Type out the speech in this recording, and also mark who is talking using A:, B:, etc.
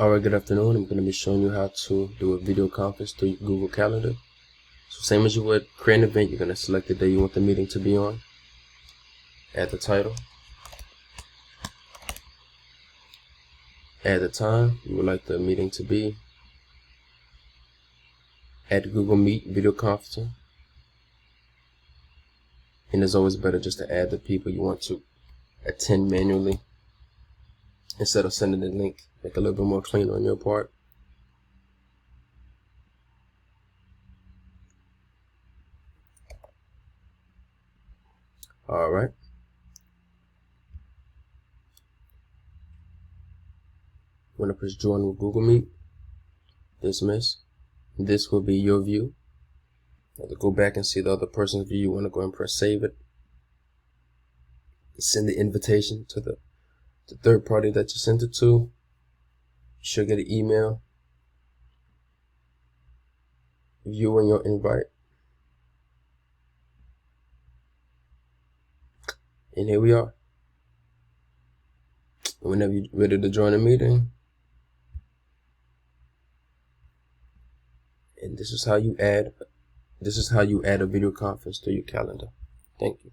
A: Alright, good afternoon. I'm going to be showing you how to do a video conference through Google Calendar. So same as you would create an event, you're going to select the day you want the meeting to be on. Add the title. Add the time you would like the meeting to be. Add Google Meet video conferencing. And it's always better just to add the people you want to attend manually instead of sending the link. Make it a little bit more clean on your part. Alright. When I press join with Google Meet, dismiss. This will be your view. Now to go back and see the other person's view, you want to go and press save it. Send the invitation to the third party that you sent it to. You should get an email viewing your invite. And here we are. Whenever you're ready to join a meeting. And this is how you add a video conference to your calendar. Thank you.